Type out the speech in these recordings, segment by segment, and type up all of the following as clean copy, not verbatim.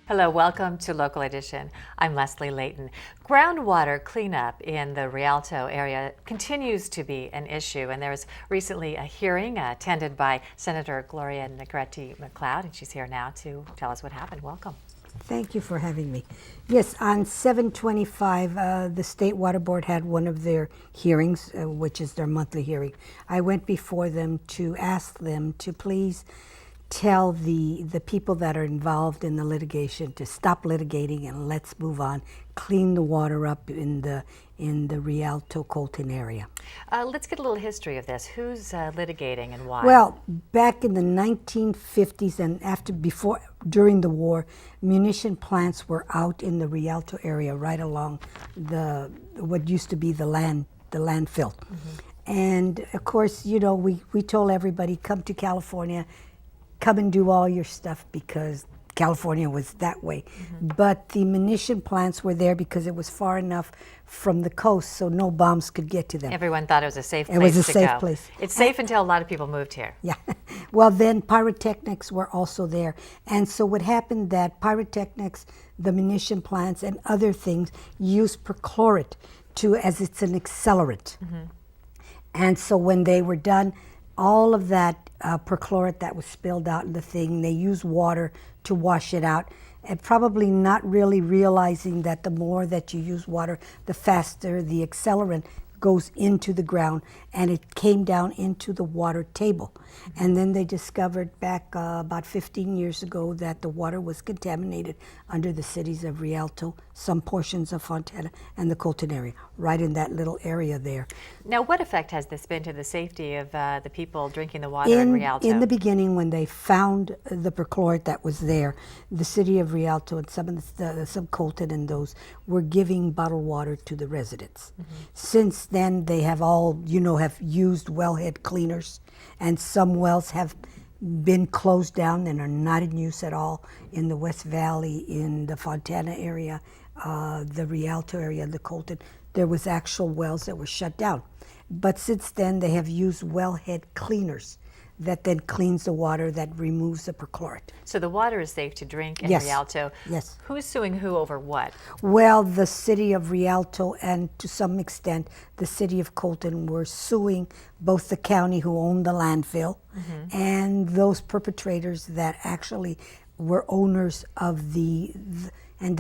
Hello, welcome to Local Edition. I'm Leslie Leighton. Groundwater cleanup in the Rialto area continues to be an issue, and there was recently a hearing attended by Senator Gloria Negrete-McLeod, and she's here now to tell us what happened. Welcome. Thank you for having me. Yes, on 7/25, the State Water Board had one of their hearings, which is their monthly hearing. I went before them to ask them to please tell the people that are involved in the litigation to stop litigating and let's move on, clean the water up in the Rialto Colton area. Let's get a little history of this. Who's litigating and why? Well, back in the 1950s and during the war, munition plants were out in the Rialto area, right along what used to be the landfill. And of course, you know, we told everybody, come to California, come and do all your stuff, because California was that way. But the munition plants were there because it was far enough from the coast so no bombs could get to them. Everyone thought it was a safe place to go. It was a safe place. It's safe until a lot of people moved here. Yeah. Well, then pyrotechnics were also there. And so what happened that pyrotechnics, the munition plants, and other things use perchlorate as it's an accelerant. And so when they were done, all of that perchlorate that was spilled out in the thing, they use water to wash it out, and probably not really realizing that the more that you use water, the faster the accelerant goes into the ground, and it came down into the water table. And then they discovered back about 15 years ago that the water was contaminated under the cities of Rialto, some portions of Fontana, and the Colton area, right in that little area there. Now, what effect has this been to the safety of the people drinking the water in Rialto? In the beginning, when they found the perchlorate that was there, the city of Rialto and some Colton and those were giving bottled water to the residents. Since then, they have all, have used wellhead cleaners, and some wells have been closed down and are not in use at all in the West Valley, in the Fontana area, the Rialto area, the Colton. There was actual wells that were shut down. But since then, they have used wellhead cleaners that then cleans the water, that removes the perchlorate. So the water is safe to drink in Yes. Rialto. Yes. Who's suing who over what? Well, the city of Rialto and to some extent the city of Colton were suing both the county who owned the landfill and those perpetrators that actually were owners of the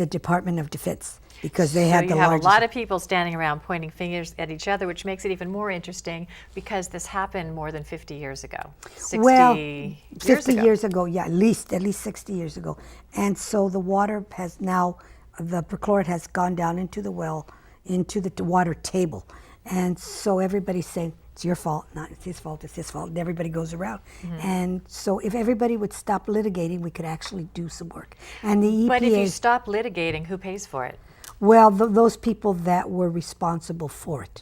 Department of Defense, because they had the largest. So you have a lot of people standing around pointing fingers at each other, which makes it even more interesting because this happened more than 50 years ago. 50 years ago, yeah, at least 60 years ago. And so the water has now, the perchlorate has gone down into the well, into the water table. And so everybody's saying, it's your fault, not it's his fault, and everybody goes around. And so if everybody would stop litigating, we could actually do some work. And the EPA... But if you stop litigating, who pays for it? Well, those people that were responsible for it.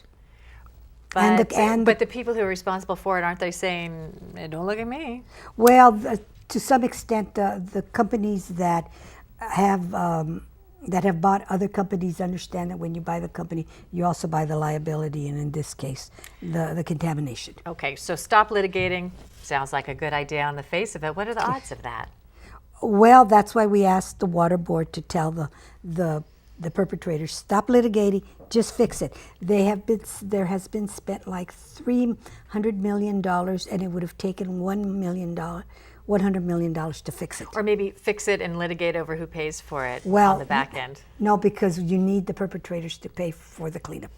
But the people who are responsible for it, aren't they saying, hey, don't look at me? Well, to some extent, the companies that have bought other companies understand that when you buy the company, you also buy the liability, and in this case, the contamination. Okay, so stop litigating. Sounds like a good idea on the face of it. What are the odds of that? Well, that's why we asked the water board to tell the perpetrators, stop litigating, just fix it. There has been spent like $300 million, and it would have taken $100 million to fix it. Or maybe fix it and litigate over who pays for it on the back end. No, because you need the perpetrators to pay for the cleanup.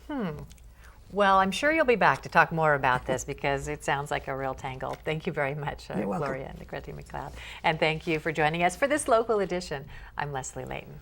Well, I'm sure you'll be back to talk more about this because it sounds like a real tangle. Thank you very much, Gloria Negrete-McLeod. And thank you for joining us for this local edition. I'm Leslie Leighton.